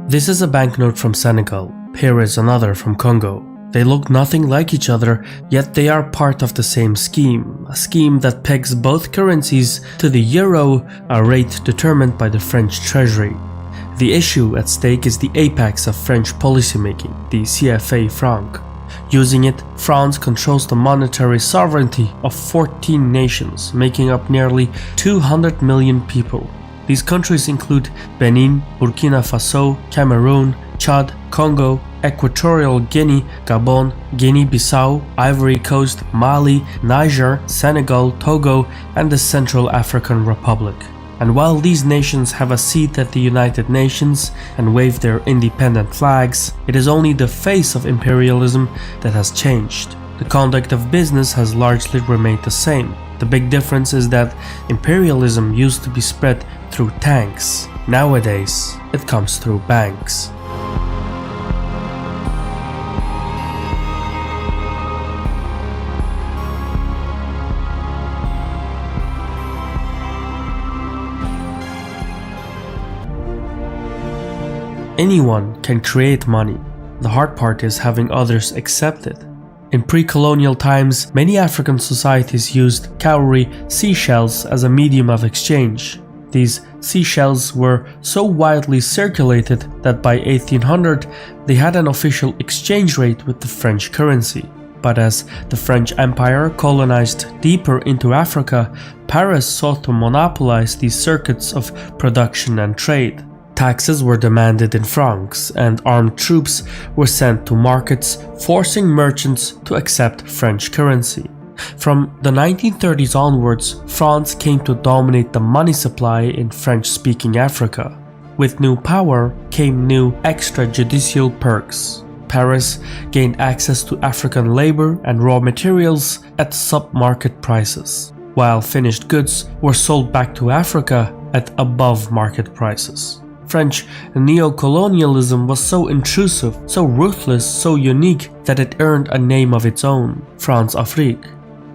This is a banknote from Senegal. Here is another from Congo. They look nothing like each other, yet they are part of the same scheme, a scheme that pegs both currencies to the euro, a rate determined by the French treasury. The issue at stake is the apex of French policymaking, the CFA franc. Using it, France controls the monetary sovereignty of 14 nations, making up nearly 200 million people. These countries include Benin, Burkina Faso, Cameroon, Chad, Congo, Equatorial Guinea, Gabon, Guinea-Bissau, Ivory Coast, Mali, Niger, Senegal, Togo, and the Central African Republic. And while these nations have a seat at the United Nations and wave their independent flags, it is only the face of imperialism that has changed. The conduct of business has largely remained the same. The big difference is that imperialism used to be spread through tanks. Nowadays, it comes through banks. Anyone can create money. The hard part is having others accept it. In pre-colonial times, many African societies used cowrie seashells as a medium of exchange. These seashells were so widely circulated that by 1800 they had an official exchange rate with the French currency. But as the French Empire colonized deeper into Africa, Paris sought to monopolize these circuits of production and trade. Taxes were demanded in francs, and armed troops were sent to markets, forcing merchants to accept French currency. From the 1930s onwards, France came to dominate the money supply in French-speaking Africa. With new power came new extrajudicial perks. Paris gained access to African labor and raw materials at sub-market prices, while finished goods were sold back to Africa at above-market prices. French neo-colonialism was so intrusive, so ruthless, so unique that it earned a name of its own, France-Afrique.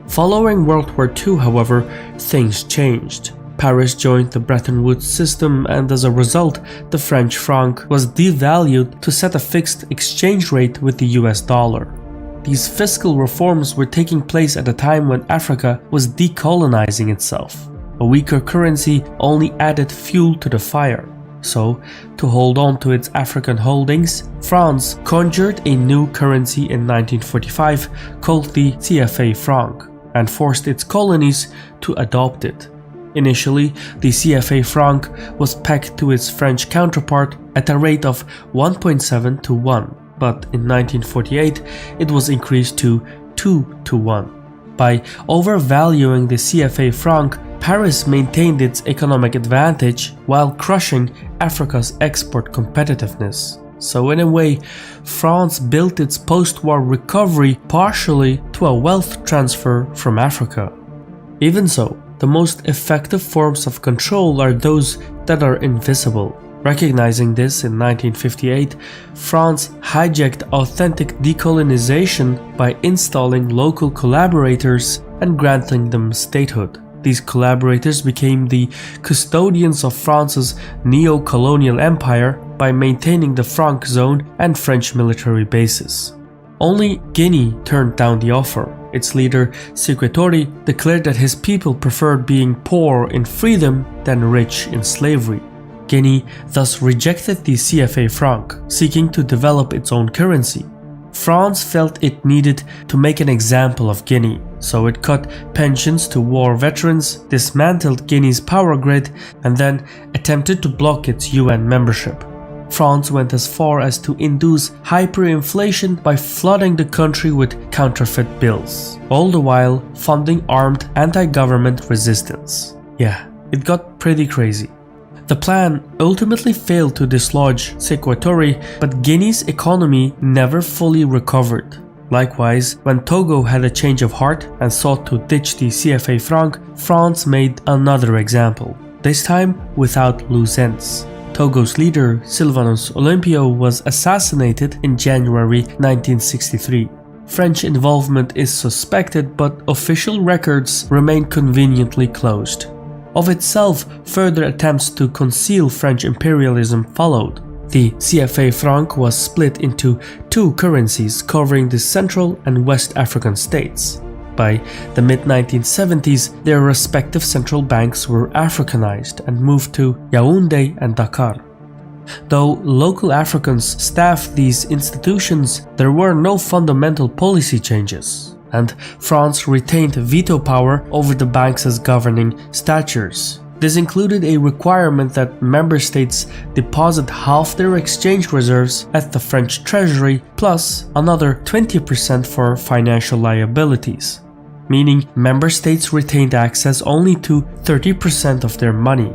Following World War II, however, things changed. Paris joined the Bretton Woods system, and as a result, the French franc was devalued to set a fixed exchange rate with the US dollar. These fiscal reforms were taking place at a time when Africa was decolonizing itself. A weaker currency only added fuel to the fire. So, to hold on to its African holdings, France conjured a new currency in 1945 called the CFA franc and forced its colonies to adopt it. Initially, the CFA franc was pegged to its French counterpart at a rate of 1.7 to 1, but in 1948 it was increased to 2 to 1. By overvaluing the CFA franc, Paris maintained its economic advantage while crushing Africa's export competitiveness. So in a way, France built its post-war recovery partially to a wealth transfer from Africa. Even so, the most effective forms of control are those that are invisible. Recognizing this in 1958, France hijacked authentic decolonization by installing local collaborators and granting them statehood. These collaborators became the custodians of France's neo-colonial empire by maintaining the franc zone and French military bases. Only Guinea turned down the offer. Its leader, Sékou declared that his people preferred being poor in freedom than rich in slavery. Guinea thus rejected the CFA franc, seeking to develop its own currency. France felt it needed to make an example of Guinea, so it cut pensions to war veterans, dismantled Guinea's power grid, and then attempted to block its UN membership. France went as far as to induce hyperinflation by flooding the country with counterfeit bills, all the while funding armed anti-government resistance. Yeah, it got pretty crazy. The plan ultimately failed to dislodge Sékou, but Guinea's economy never fully recovered. Likewise, when Togo had a change of heart and sought to ditch the CFA franc, France made another example, this time without loose ends. Togo's leader, Sylvanus Olympio, was assassinated in January 1963. French involvement is suspected, but official records remain conveniently closed. Of itself, further attempts to conceal French imperialism followed. The CFA franc was split into two currencies covering the Central and West African states. By the mid-1970s, their respective central banks were Africanized and moved to Yaoundé and Dakar. Though local Africans staffed these institutions, there were no fundamental policy changes, and France retained veto power over the banks' governing statutes. This included a requirement that member states deposit half their exchange reserves at the French treasury plus another 20% for financial liabilities, meaning member states retained access only to 30% of their money.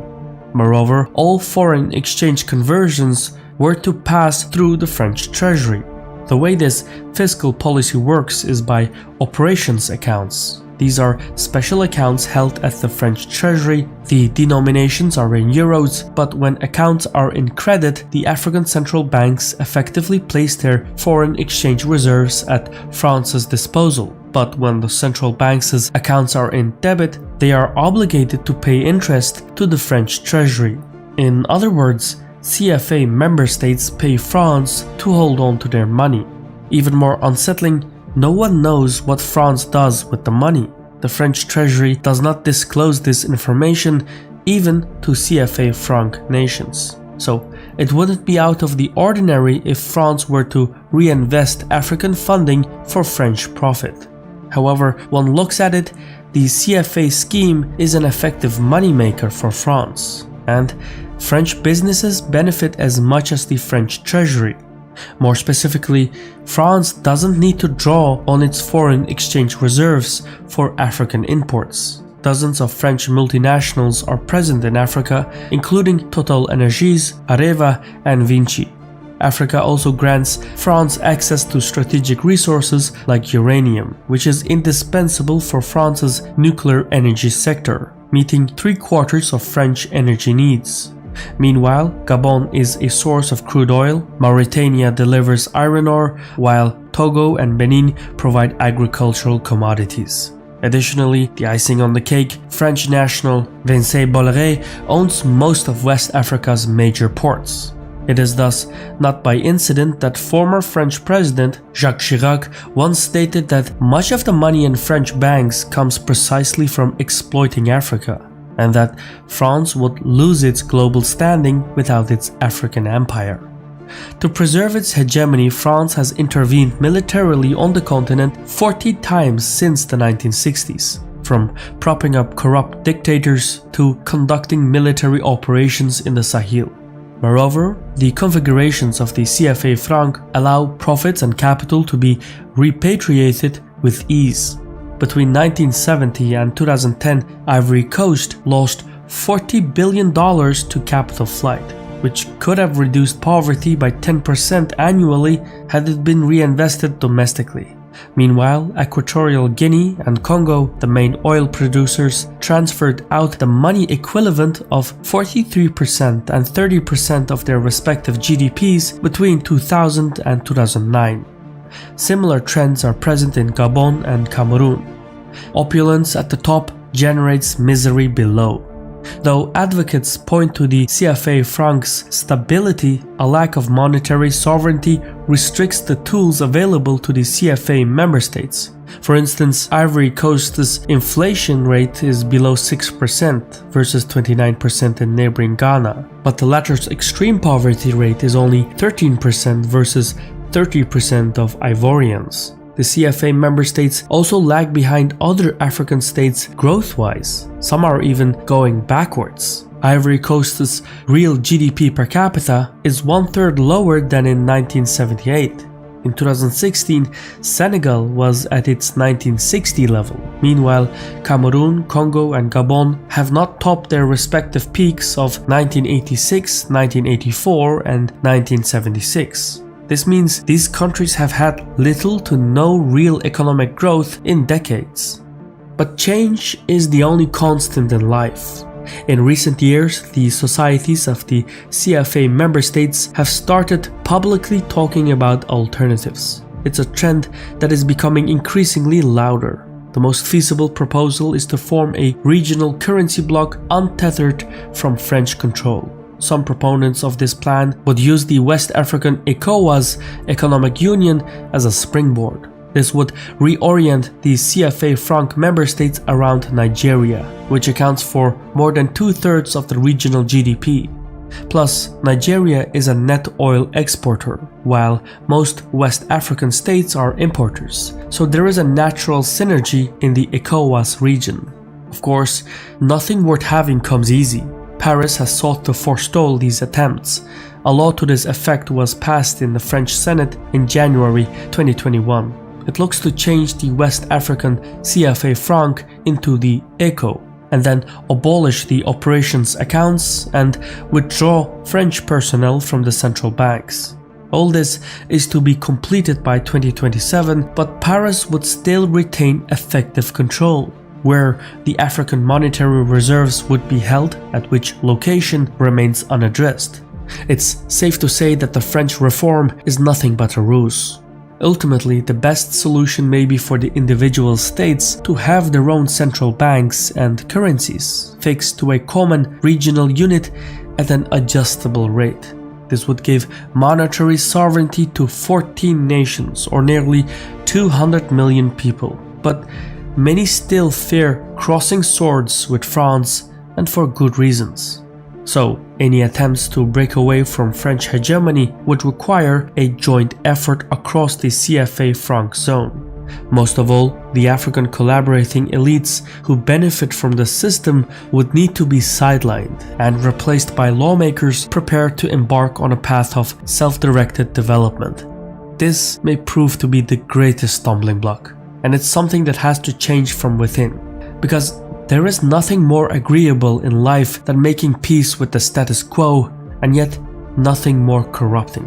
Moreover, all foreign exchange conversions were to pass through the French treasury. The way this fiscal policy works is by operations accounts. These are special accounts held at the French treasury. The denominations are in euros, but when accounts are in credit, the African central banks effectively place their foreign exchange reserves at France's disposal. But when the central banks' accounts are in debit, they are obligated to pay interest to the French treasury. In other words, CFA member states pay France to hold on to their money. Even more unsettling, no one knows what France does with the money. The French treasury does not disclose this information even to CFA franc nations. So it wouldn't be out of the ordinary if France were to reinvest African funding for French profit. However, one looks at it, the CFA scheme is an effective moneymaker for France, and French businesses benefit as much as the French treasury. More specifically, France doesn't need to draw on its foreign exchange reserves for African imports. Dozens of French multinationals are present in Africa, including Total Energies, Areva, and Vinci. Africa also grants France access to strategic resources like uranium, which is indispensable for France's nuclear energy sector, meeting 3/4 of French energy needs. Meanwhile, Gabon is a source of crude oil, Mauritania delivers iron ore, while Togo and Benin provide agricultural commodities. Additionally, the icing on the cake, French national Vincent Bolloré owns most of West Africa's major ports. It is thus not by incident that former French President Jacques Chirac once stated that much of the money in French banks comes precisely from exploiting Africa, and that France would lose its global standing without its African empire. To preserve its hegemony, France has intervened militarily on the continent 40 times since the 1960s, from propping up corrupt dictators to conducting military operations in the Sahel. Moreover, the configurations of the CFA franc allow profits and capital to be repatriated with ease. Between 1970 and 2010, Ivory Coast lost $40 billion to capital flight, which could have reduced poverty by 10% annually had it been reinvested domestically. Meanwhile, Equatorial Guinea and Congo, the main oil producers, transferred out the money equivalent of 43% and 30% of their respective GDPs between 2000 and 2009. Similar trends are present in Gabon and Cameroon. Opulence at the top generates misery below. Though advocates point to the CFA franc's stability, a lack of monetary sovereignty restricts the tools available to the CFA member states. For instance, Ivory Coast's inflation rate is below 6% versus 29% in neighboring Ghana, but the latter's extreme poverty rate is only 13% versus 30% of Ivorians. The CFA member states also lag behind other African states growth-wise. Some are even going backwards. Ivory Coast's real GDP per capita is 1/3 lower than in 1978. In 2016, Senegal was at its 1960 level. Meanwhile, Cameroon, Congo, and Gabon have not topped their respective peaks of 1986, 1984, and 1976. This means these countries have had little to no real economic growth in decades. But change is the only constant in life. In recent years, the societies of the CFA member states have started publicly talking about alternatives. It's a trend that is becoming increasingly louder. The most feasible proposal is to form a regional currency bloc untethered from French control. Some proponents of this plan would use the West African ECOWAS economic union as a springboard. This would reorient the CFA franc member states around Nigeria, which accounts for more than 2/3 of the regional GDP. Plus, Nigeria is a net oil exporter, while most West African states are importers, so there is a natural synergy in the ECOWAS region. Of course, nothing worth having comes easy. Paris has sought to forestall these attempts. A law to this effect was passed in the French Senate in January 2021. It looks to change the West African CFA franc into the ECO, and then abolish the operations accounts and withdraw French personnel from the central banks. All this is to be completed by 2027, but Paris would still retain effective control. Where the African monetary reserves would be held, at which location remains unaddressed. It's safe to say that the French reform is nothing but a ruse. Ultimately, the best solution may be for the individual states to have their own central banks and currencies fixed to a common regional unit at an adjustable rate. This would give monetary sovereignty to 14 nations, or nearly 200 million people. But many still fear crossing swords with France, and for good reasons. So, any attempts to break away from French hegemony would require a joint effort across the CFA franc zone. Most of all, the African collaborating elites who benefit from the system would need to be sidelined and replaced by lawmakers prepared to embark on a path of self-directed development. This may prove to be the greatest stumbling block. And it's something that has to change from within, because there is nothing more agreeable in life than making peace with the status quo, and yet nothing more corrupting.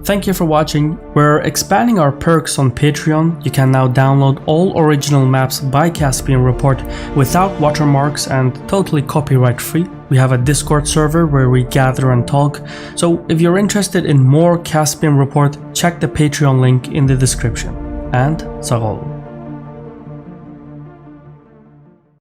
Thank you for watching. We're expanding our perks on Patreon. You can now download all original maps by Caspian Report without watermarks and totally copyright free. We have a Discord server where we gather and talk. So if you're interested in more Caspian Report, check the Patreon link in the description. And Sarol.